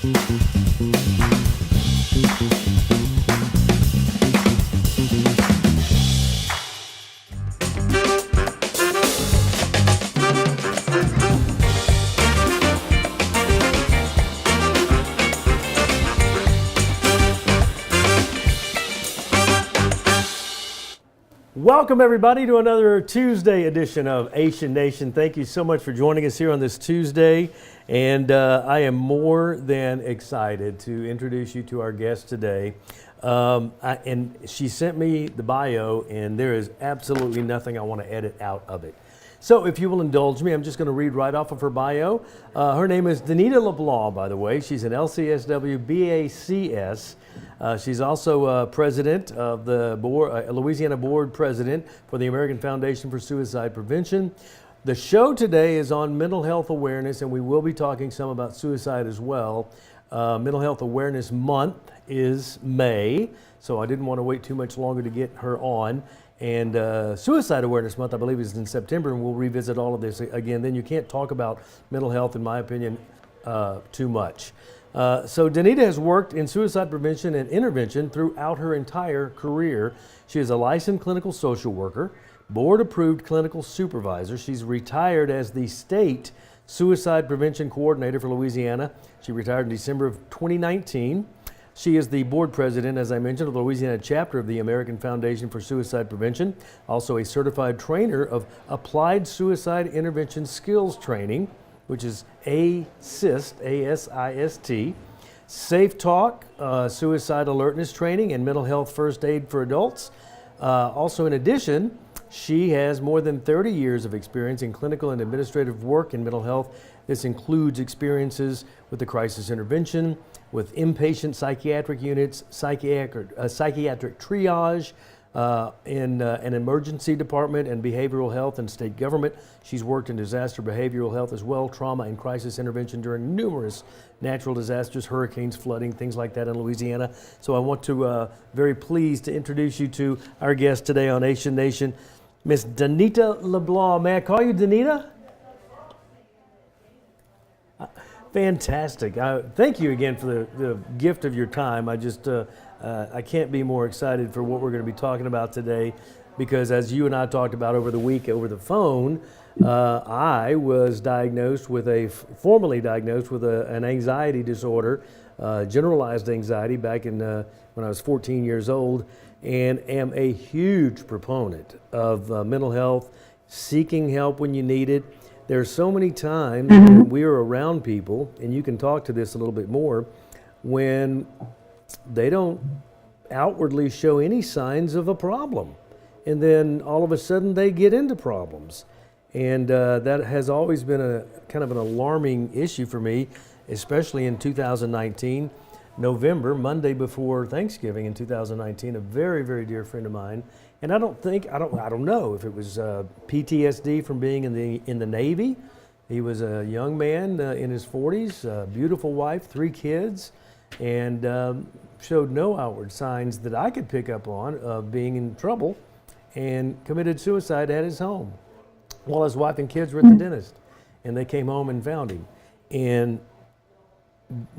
Welcome everybody to another Tuesday edition of Ahysen Nation. Thank you so much for joining us here on this Tuesday. And I am more than excited to introduce you to our guest today. And she sent me the bio, and there is absolutely nothing I want to edit out of it. So if you will indulge me, I'm just going to read right off of her bio. Her name is Danita LeBlanc, by the way. She's an LCSW BACS. She's also president of the board, Louisiana board president for the American Foundation for Suicide Prevention. The show today is on mental health awareness, and we will be talking some about suicide as well. Mental Health Awareness Month is May, so I didn't want to wait too much longer to get her on. And Suicide Awareness Month, I believe, is in September, and we'll revisit all of this again. Then you can't talk about mental health, in my opinion, too much. So Danita has worked in suicide prevention and intervention throughout her entire career. She is a licensed clinical social worker, board-approved clinical supervisor. She's retired as the state suicide prevention coordinator for Louisiana. She retired in December of 2019. She is the board president, as I mentioned, of the Louisiana chapter of the American Foundation for Suicide Prevention, also a certified trainer of applied suicide intervention skills training, which is ASIST, A-S-I-S-T, Safe Talk, suicide alertness training, and mental health first aid for adults. Also, in addition, she has more than 30 years of experience in clinical and administrative work in mental health. This includes experiences with the crisis intervention, with inpatient psychiatric units, psychiatric triage, in an emergency department, and behavioral health and state government. She's worked in disaster behavioral health as well, trauma and crisis intervention during numerous natural disasters, hurricanes, flooding, things like that in Louisiana. So I want to, very pleased to introduce you to our guest today on Ahysen Nation, Miss Danita LeBlanc. May I call you Danita? Fantastic. Thank you again for the gift of your time. I can't be more excited for what we're going to be talking about today, because as you and I talked about over the week over the phone, I was formally diagnosed with an anxiety disorder, generalized anxiety, back in when I was 14 years old, and am a huge proponent of mental health, seeking help when you need it. There's so many times when we are around people, and you can talk to this a little bit more, when they don't outwardly show any signs of a problem, and then all of a sudden they get into problems. And that has always been a kind of an alarming issue for me, especially in 2019, November, Monday before Thanksgiving in 2019, a very, very dear friend of mine. And I don't know if it was PTSD from being in the Navy. He was a young man in his 40s, beautiful wife, 3 kids, and showed no outward signs that I could pick up on of being in trouble, and committed suicide at his home while his wife and kids were at the dentist. And they came home and found him. And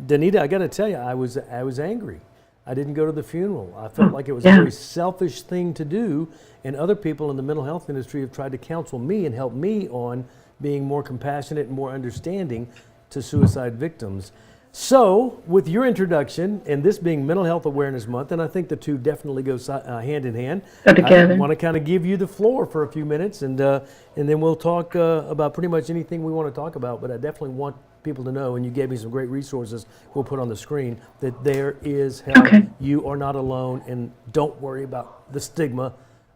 Danita, I got to tell you, I was angry. I didn't go to the funeral. I felt like it was a very selfish thing to do, and other people in the mental health industry have tried to counsel me and help me on being more compassionate and more understanding to suicide victims. So, with your introduction, and this being Mental Health Awareness Month, and I think the two definitely go hand in hand, I want to kind of give you the floor for a few minutes, and then we'll talk about pretty much anything we want to talk about, but I definitely want people to know, and you gave me some great resources we'll put on the screen, that there is help. Okay. You are not alone, and don't worry about the stigma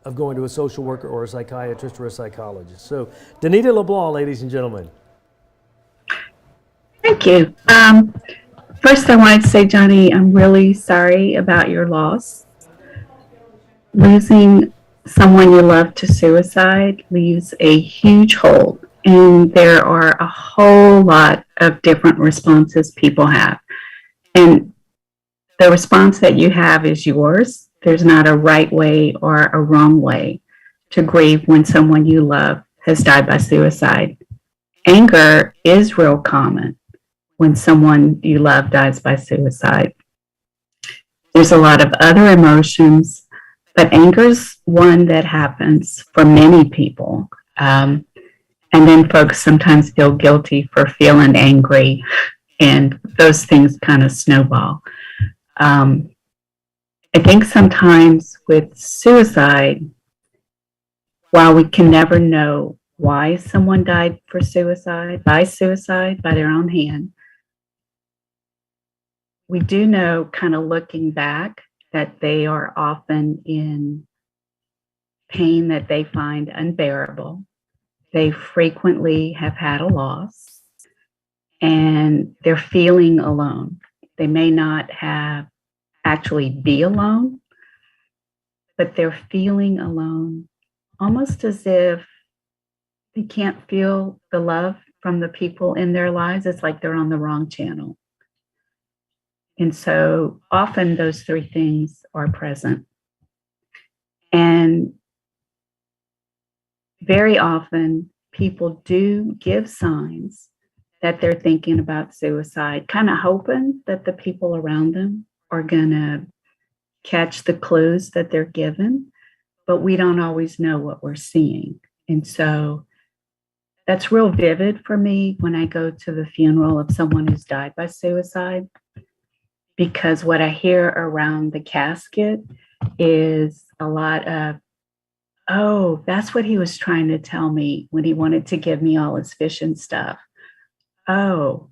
of going to a social worker or a psychiatrist or a psychologist. So, Danita LeBlanc, ladies and gentlemen. Thank you. First, I wanted to say, Johnny, I'm really sorry about your loss. Losing someone you love to suicide leaves a huge hole, and there are a whole lot of different responses people have. And the response that you have is yours. There's not a right way or a wrong way to grieve when someone you love has died by suicide. Anger is real common when someone you love dies by suicide. There's a lot of other emotions, but anger is one that happens for many people. And then folks sometimes feel guilty for feeling angry, and those things kind of snowball. I think sometimes with suicide, while we can never know why someone died by suicide, by their own hand, we do know, kind of looking back, that they are often in pain that they find unbearable. They frequently have had a loss, and they're feeling alone. They may not have actually be alone, but they're feeling alone, almost as if they can't feel the love from the people in their lives. It's like they're on the wrong channel. And so often those three things are present. And very often people do give signs that they're thinking about suicide, kind of hoping that the people around them are going to catch the clues that they're given, but we don't always know what we're seeing. And so that's real vivid for me when I go to the funeral of someone who's died by suicide, because what I hear around the casket is a lot of, oh, that's what he was trying to tell me when he wanted to give me all his fish and stuff. Oh,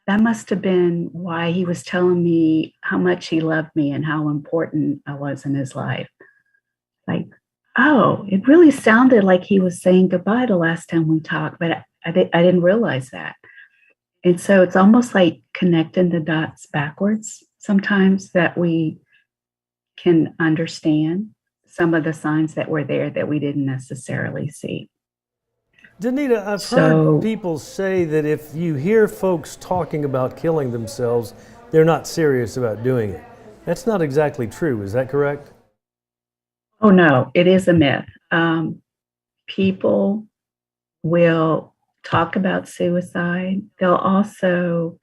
that must have been why he was telling me how much he loved me and how important I was in his life. Like, oh, it really sounded like he was saying goodbye the last time we talked, but I didn't realize that. And so it's almost like connecting the dots backwards sometimes, that we can understand some of the signs that were there that we didn't necessarily see. Danita, I've heard people say that if you hear folks talking about killing themselves, they're not serious about doing it. That's not exactly true. Is that correct? Oh, no, it is a myth. People will talk about suicide. They'll also,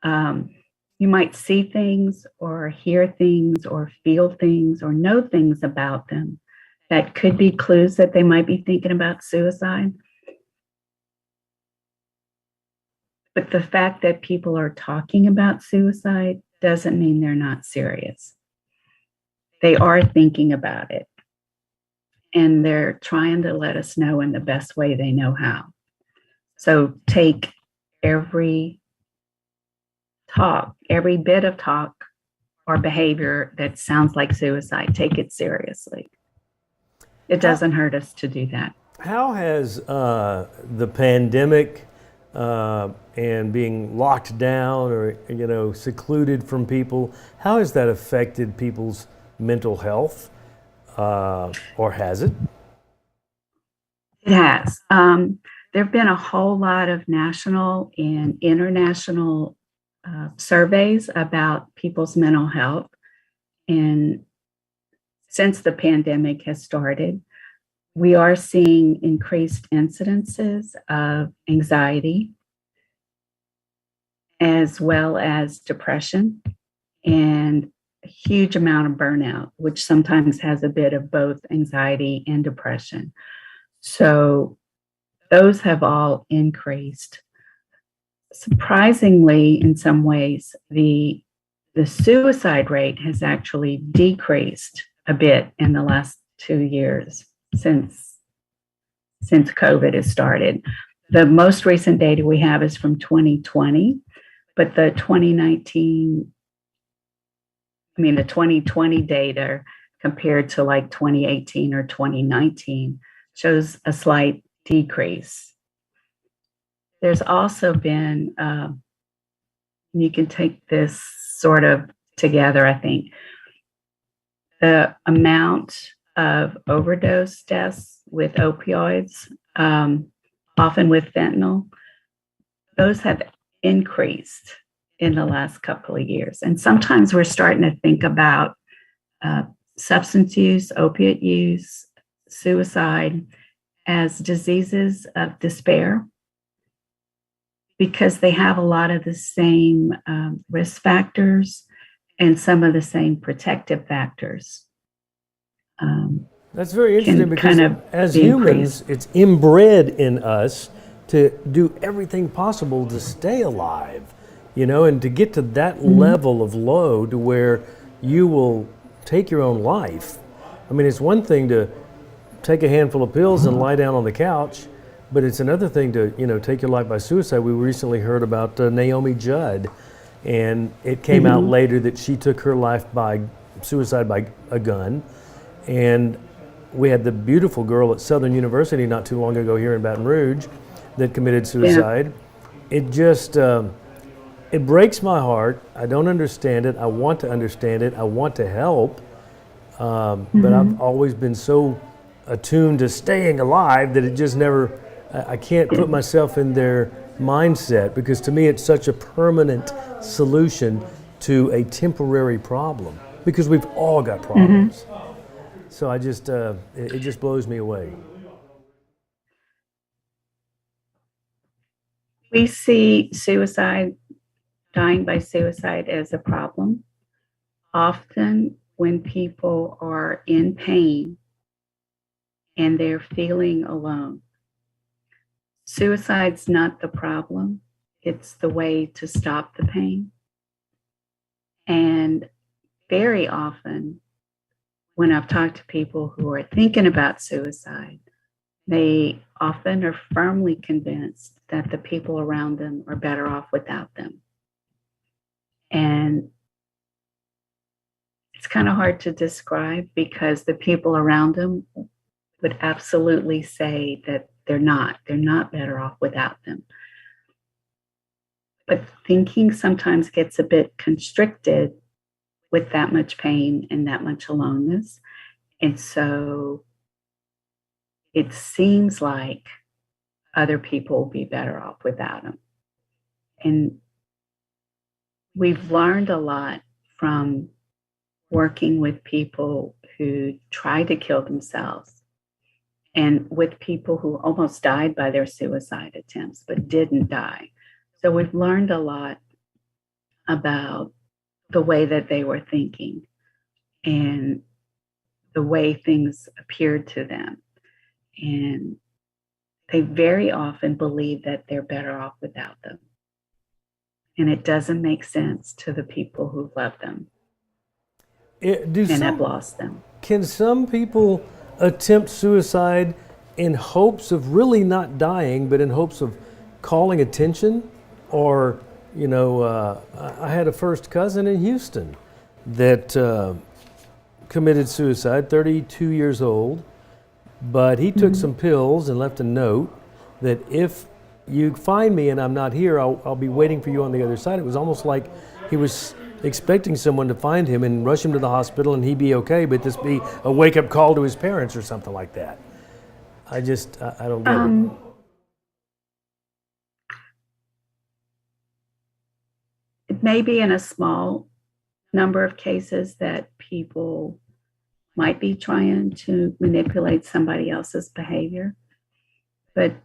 you might see things or hear things or feel things or know things about them that could be clues that they might be thinking about suicide. But the fact that people are talking about suicide doesn't mean they're not serious. They are thinking about it, and they're trying to let us know in the best way they know how. So take every bit of talk or behavior that sounds like suicide, take it seriously. It doesn't hurt us to do that. How has the pandemic and being locked down or secluded from people, how has that affected people's mental health, or has it? It has. There have been a whole lot of national and international surveys about people's mental health, and since the pandemic has started, we are seeing increased incidences of anxiety as well as depression, and a huge amount of burnout, which sometimes has a bit of both anxiety and depression. So those have all increased. Surprisingly, in some ways, the suicide rate has actually decreased a bit in the last 2 years since COVID has started. The most recent data we have is from 2020, but the 2020 data compared to like 2018 or 2019 shows a slight decrease. There's also been, you can take this sort of together, I think, the amount of overdose deaths with opioids, often with fentanyl, those have increased in the last couple of years. And sometimes we're starting to think about substance use, opiate use, suicide as diseases of despair, because they have a lot of the same risk factors and some of the same protective factors. That's very interesting because kind of as be humans, increased. it's inbred in us to do everything possible to stay alive, and to get to that level of low to where you will take your own life. I mean, it's one thing to take a handful of pills and lie down on the couch, but it's another thing to, take your life by suicide. We recently heard about Naomi Judd, and it came out later that she took her life by suicide by a gun. And we had the beautiful girl at Southern University not too long ago here in Baton Rouge that committed suicide. It just, it breaks my heart. I don't understand it. I want to understand it. I want to help. But I've always been so attuned to staying alive that it just never, I can't put myself in their mindset, because to me it's such a permanent solution to a temporary problem, because we've all got problems. So I just, it just blows me away. We see suicide, dying by suicide, as a problem. Often when people are in pain and they're feeling alone, suicide's not the problem. It's the way to stop the pain. And very often, when I've talked to people who are thinking about suicide, they often are firmly convinced that the people around them are better off without them. And it's kind of hard to describe, because the people around them would absolutely say that they're not better off without them. But thinking sometimes gets a bit constricted with that much pain and that much aloneness. And so it seems like other people will be better off without them. And we've learned a lot from working with people who try to kill themselves, and with people who almost died by their suicide attempts but didn't die. So we've learned a lot about the way that they were thinking and the way things appeared to them. And they very often believe that they're better off without them. And it doesn't make sense to the people who love them have lost them. Can some people attempt suicide in hopes of really not dying, but in hopes of calling attention? Or, I had a first cousin in Houston that committed suicide, 32 years old, but he took some pills and left a note that if you find me and I'm not here, I'll be waiting for you on the other side. It was almost like he was expecting someone to find him and rush him to the hospital and he'd be okay, but this be a wake-up call to his parents or something like that. I don't get it. It may be in a small number of cases that people might be trying to manipulate somebody else's behavior, but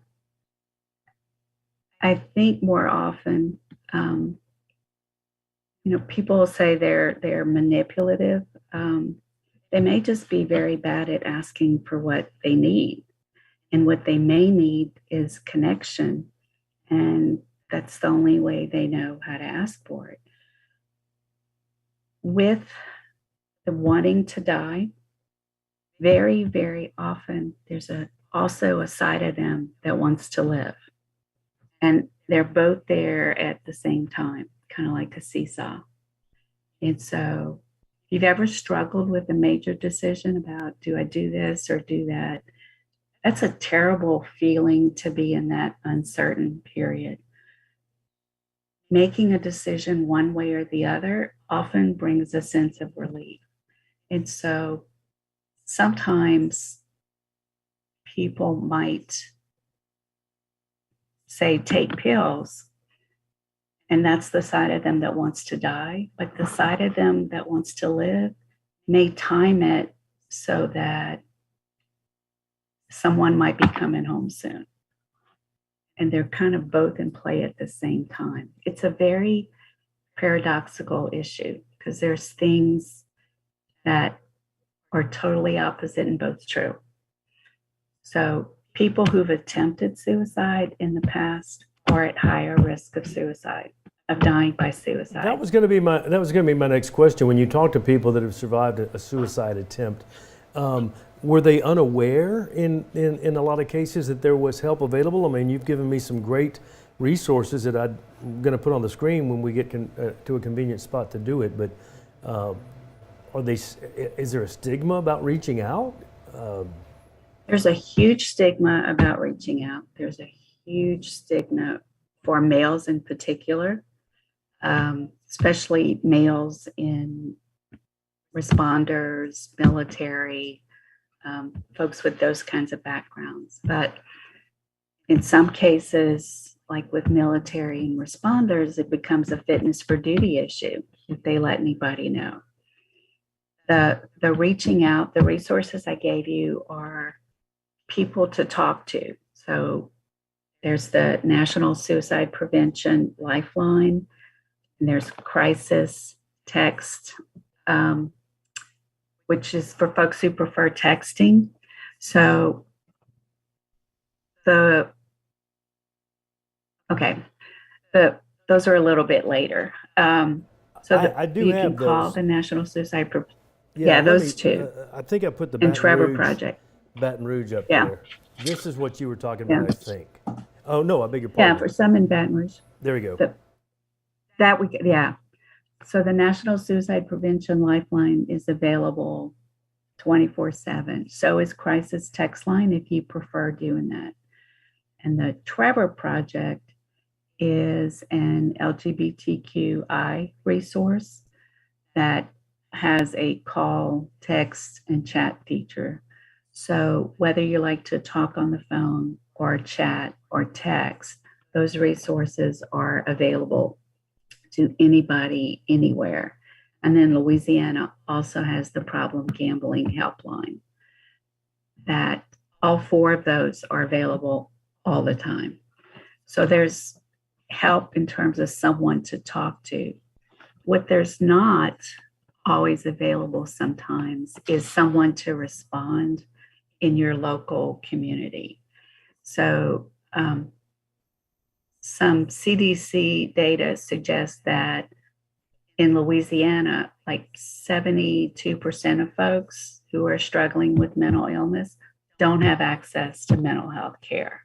I think more often, people will say they're manipulative. They may just be very bad at asking for what they need, and what they may need is connection, and that's the only way they know how to ask for it. With the wanting to die, very, very often there's also a side of them that wants to live. And they're both there at the same time, kind of like a seesaw. And so if you've ever struggled with a major decision about, do I do this or do that? That's a terrible feeling to be in, that uncertain period. Making a decision one way or the other often brings a sense of relief. And so sometimes people might say, take pills, and that's the side of them that wants to die. But the side of them that wants to live may time it so that someone might be coming home soon. and they're kind of both in play at the same time. It's a very paradoxical issue because there's things that are totally opposite and both true. So people who've attempted suicide in the past are at higher risk of suicide, of dying by suicide. That was going to be my next question. When you talk to people that have survived a suicide attempt, were they unaware in a lot of cases that there was help available? I mean, you've given me some great resources that I'm going to put on the screen when we get to a convenient spot to do it. But is there a stigma about reaching out? There's a huge stigma about reaching out. There's a huge stigma for males in particular, especially males in responders, military, folks with those kinds of backgrounds. But in some cases, like with military and responders, it becomes a fitness for duty issue if they let anybody know. The reaching out, the resources I gave you are people to talk to. So there's the National Suicide Prevention Lifeline, and there's crisis text, which is for folks who prefer texting. So those are a little bit later. I do you have can call those. the National Suicide Prevention. Yeah, those two. I think I put the And Trevor Project. Baton Rouge up Yeah. there. This is what you were talking about, I think. Oh, no, I beg your pardon. Yeah, for some in Baton Rouge. There we go. So the National Suicide Prevention Lifeline is available 24/7. So is Crisis Text Line if you prefer doing that. And the Trevor Project is an LGBTQI resource that has a call, text, and chat feature. So whether you like to talk on the phone or chat or text, those resources are available to anybody, anywhere. And then Louisiana also has the Problem Gambling Helpline. That all four of those are available all the time. So there's help in terms of someone to talk to. What there's not always available sometimes is someone to respond in your local community. So some CDC data suggests that in Louisiana, like 72% of folks who are struggling with mental illness don't have access to mental health care.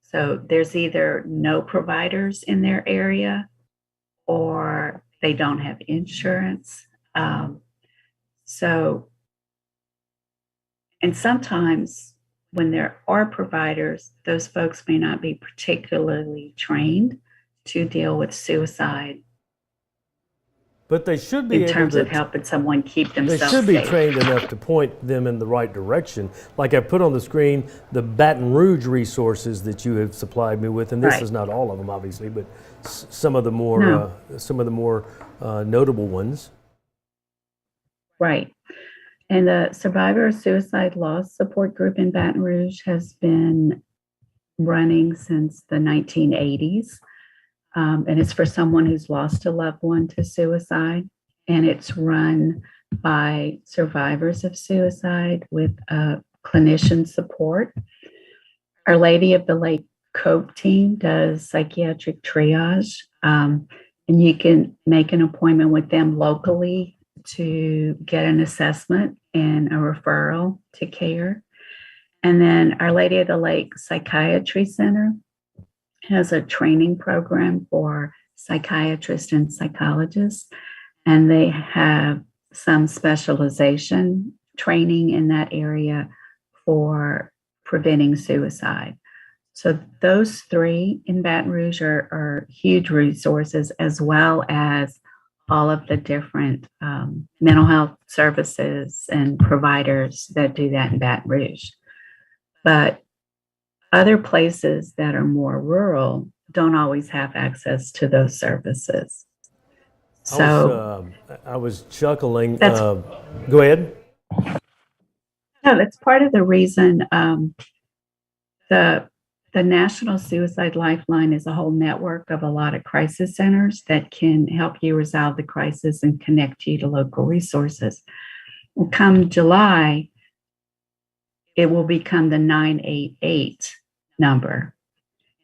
So there's either no providers in their area or they don't have insurance. And sometimes when there are providers, those folks may not be particularly trained to deal with suicide. But they should be in terms of helping someone keep themselves safe. They should be trained enough to point them in the right direction. Like I put on the screen, the Baton Rouge resources that you have supplied me with, and this is not all of them, obviously, but some of the more notable ones. Right. And the Survivor of Suicide Loss Support Group in Baton Rouge has been running since the 1980s. And it's for someone who's lost a loved one to suicide. And it's run by survivors of suicide with clinician support. Our Lady of the Lake COPE team does psychiatric triage. And you can make an appointment with them locally to get an assessment and a referral to care. And then Our Lady of the Lake Psychiatry Center has a training program for psychiatrists and psychologists, and they have some specialization training in that area for preventing suicide. So those three in Baton Rouge are huge resources, as well as all of the different mental health services and providers that do that in Baton Rouge. But other places that are more rural don't always have access to those services. So I was chuckling. Go ahead. No, that's part of the reason the The National Suicide Lifeline is a whole network of a lot of crisis centers that can help you resolve the crisis and connect you to local resources. Come July, it will become the 988 number.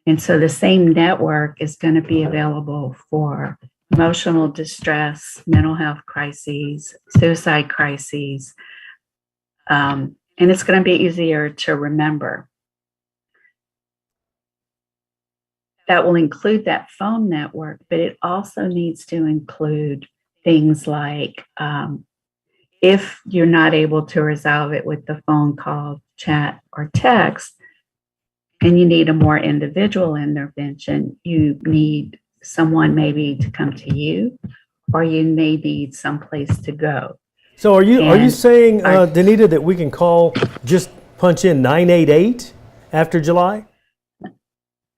And so the same network is going to be available for emotional distress, mental health crises, suicide crises, and it's going to be easier to remember. That will include that phone network, but it also needs to include things like if you're not able to resolve it with the phone call, chat, or text, and you need a more individual intervention, you need someone maybe to come to you, or you may need someplace to go. So are you saying, Danita, that we can call, just punch in 988 after July?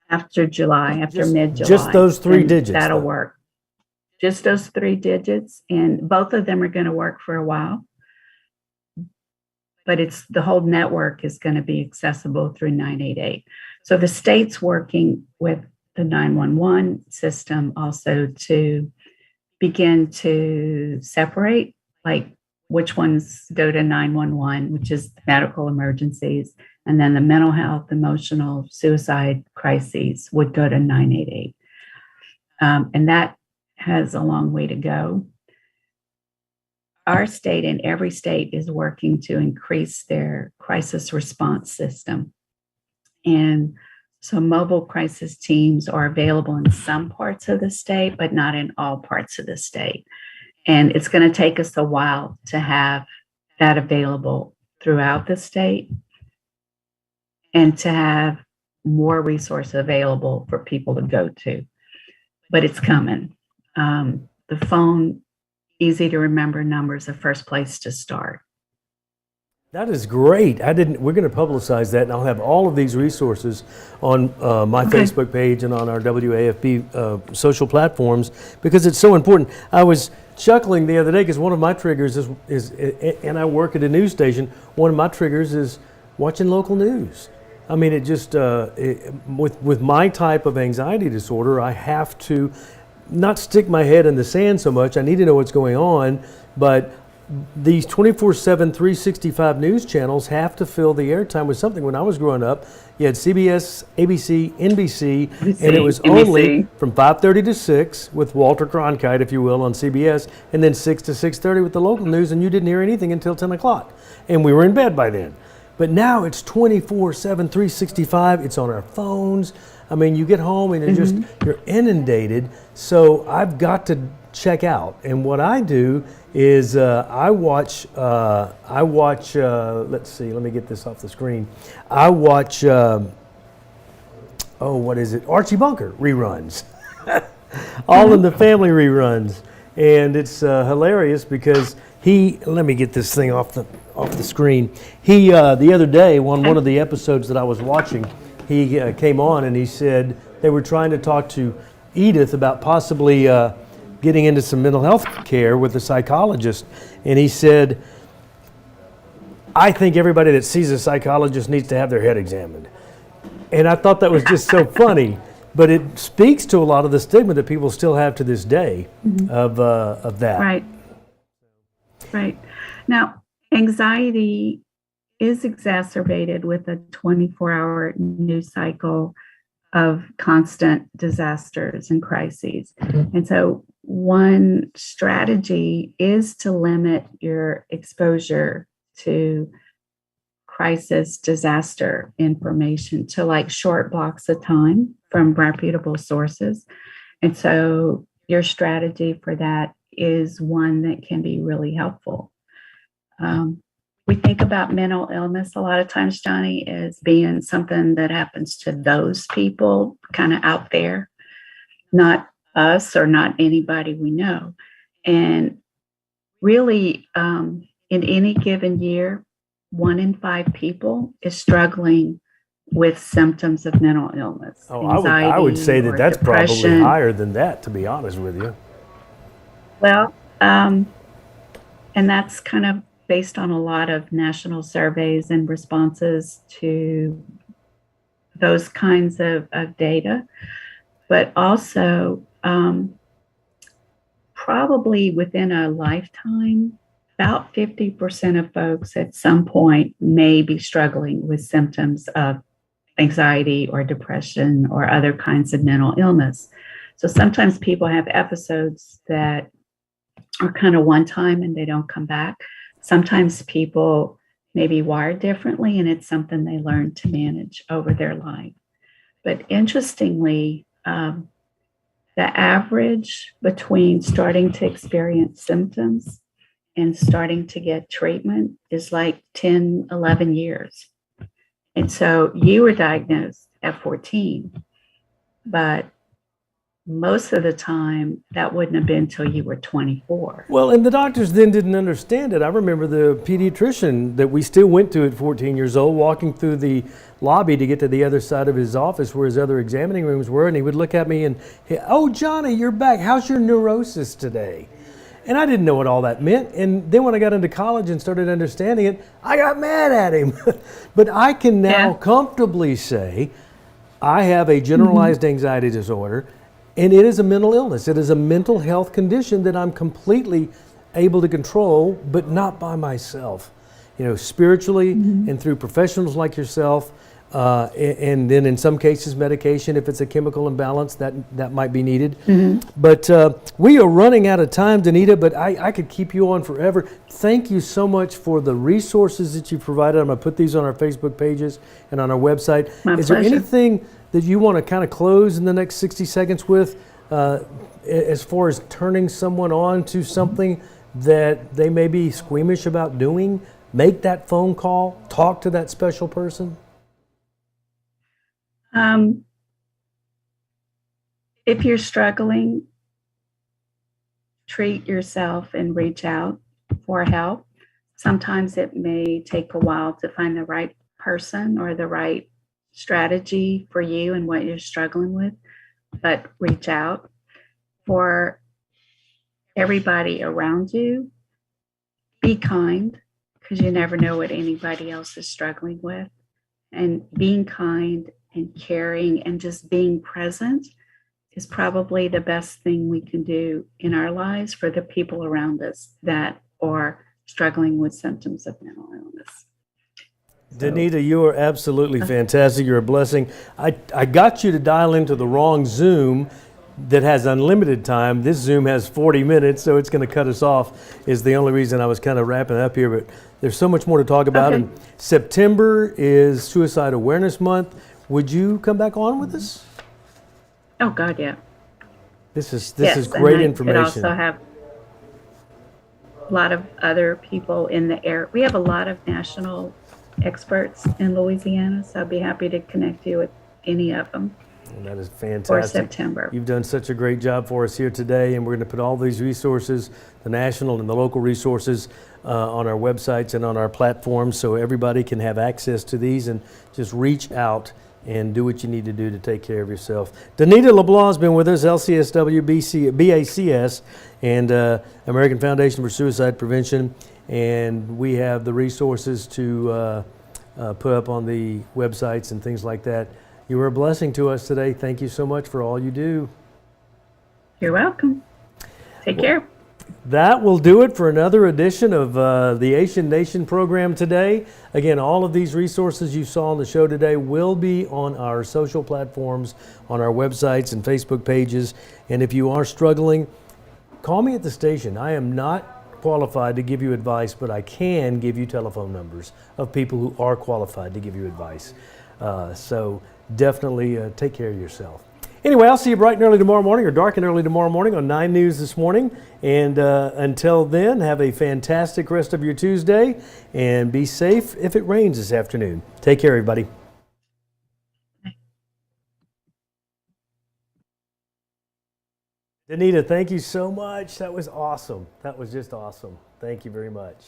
After July, after mid-July. Just those three digits. That'll work. Just those three digits, and both of them are going to work for a while. But the whole network is going to be accessible through 988. So the state's working with the 911 system also to begin to separate, like which ones go to 911, which is medical emergencies, and then the mental health, emotional, suicide crises would go to 988. And that has a long way to go. Our state and every state is working to increase their crisis response system. And so mobile crisis teams are available in some parts of the state, but not in all parts of the state. And it's going to take us a while to have that available throughout the state and to have more resources available for people to go to. But it's coming. The phone, easy to remember number is the first place to start. That is great. We're going to publicize that, and I'll have all of these resources on my Facebook page and on our WAFB social platforms, because it's so important. I was chuckling the other day because one of my triggers is, and I work at a news station, one of my triggers is watching local news. I mean, it just, with my type of anxiety disorder, I have to not stick my head in the sand so much. I need to know what's going on, but these 24/7, 365 news channels have to fill the airtime with something. When I was growing up, you had CBS, ABC, NBC, and it was only from 5:30 to 6 with Walter Cronkite, if you will, on CBS, and then 6 to 6:30 with the local news, and you didn't hear anything until 10 o'clock. And we were in bed by then. But now it's 24/7, 365. It's on our phones. I mean, you get home and you're inundated. So I've got to check out. And what I do is I watch. Let's see. Let me get this off the screen. I watch. What is it? Archie Bunker reruns. All in the Family reruns, and it's hilarious because let me get this thing off the screen. He the other day on one of the episodes that I was watching, he came on and he said they were trying to talk to Edith about possibly getting into some mental health care with a psychologist, and he said, "I think everybody that sees a psychologist needs to have their head examined." And I thought that was just so funny, but it speaks to a lot of the stigma that people still have to this day of that. Right. Now, anxiety is exacerbated with a 24-hour news cycle of constant disasters and crises. And so one strategy is to limit your exposure to crisis disaster information to like short blocks of time from reputable sources. And so your strategy for that is one that can be really helpful. We think about mental illness a lot of times, Johnny, as being something that happens to those people kind of out there, not us or not anybody we know. And really, in any given year, 1 in 5 people is struggling with symptoms of mental illness. I would say that that's depression. Probably higher than that, to be honest with you. Well, and that's kind of based on a lot of national surveys and responses to those kinds of data, but also probably within a lifetime, about 50% of folks at some point may be struggling with symptoms of anxiety or depression or other kinds of mental illness. So sometimes people have episodes that are kind of one time and they don't come back. Sometimes people may be wired differently and it's something they learn to manage over their life. But interestingly, the average between starting to experience symptoms and starting to get treatment is like 10, 11 years. And so you were diagnosed at 14, but most of the time that wouldn't have been until you were 24. Well, and the doctors then didn't understand it. I remember the pediatrician that we still went to at 14 years old, walking through the lobby to get to the other side of his office where his other examining rooms were, and he would look at me and, "Oh, Johnny, you're back. How's your neurosis today?" And I didn't know what all that meant. And then when I got into college and started understanding it, I got mad at him. But I can now comfortably say I have a generalized anxiety disorder, and it is a mental illness. It is a mental health condition that I'm completely able to control, but not by myself. You know, spiritually and through professionals like yourself, and then in some cases medication if it's a chemical imbalance that might be needed. But we are running out of time, Danita, but I could keep you on forever. Thank you so much for the resources that you provided. I'm going to put these on our Facebook pages and on our website. Is there anything that you want to kind of close in the next 60 seconds with as far as turning someone on to something that they may be squeamish about doing? Make that phone call, talk to that special person. If you're struggling, treat yourself and reach out for help. Sometimes it may take a while to find the right person or the right strategy for you and what you're struggling with, but reach out. For everybody around you, be kind, because you never know what anybody else is struggling with. And being kind and caring and just being present is probably the best thing we can do in our lives for the people around us that are struggling with symptoms of mental illness. Danita, you are absolutely fantastic. You're a blessing. I got you to dial into the wrong Zoom that has unlimited time. This Zoom has 40 minutes, so it's going to cut us off, is the only reason I was kind of wrapping up here. But there's so much more to talk about. And September is Suicide Awareness Month. Would you come back on with us? Oh, God, yeah. This is great information. We also have a lot of other people in the area. We have a lot of national experts in Louisiana, so I'd be happy to connect you with any of them. And that is fantastic. For September. You've done such a great job for us here today, and we're going to put all these resources, the national and the local resources, on our websites and on our platforms so everybody can have access to these and just reach out and do what you need to do to take care of yourself. Danita LeBlanc has been with us, LCSW, BACS, and American Foundation for Suicide Prevention, and we have the resources to put up on the websites and things like that. You were a blessing to us today. Thank you so much for all you do. You're welcome. Take care. That will do it for another edition of the Ahysen Nation program today. Again, all of these resources you saw on the show today will be on our social platforms, on our websites and Facebook pages. And if you are struggling, call me at the station. I am not qualified to give you advice, but I can give you telephone numbers of people who are qualified to give you advice. So definitely take care of yourself. Anyway, I'll see you bright and early tomorrow morning, or dark and early tomorrow morning on 9 News this morning. And until then, have a fantastic rest of your Tuesday, and be safe if it rains this afternoon. Take care, everybody. Danita, thank you so much. That was awesome. That was just awesome. Thank you very much.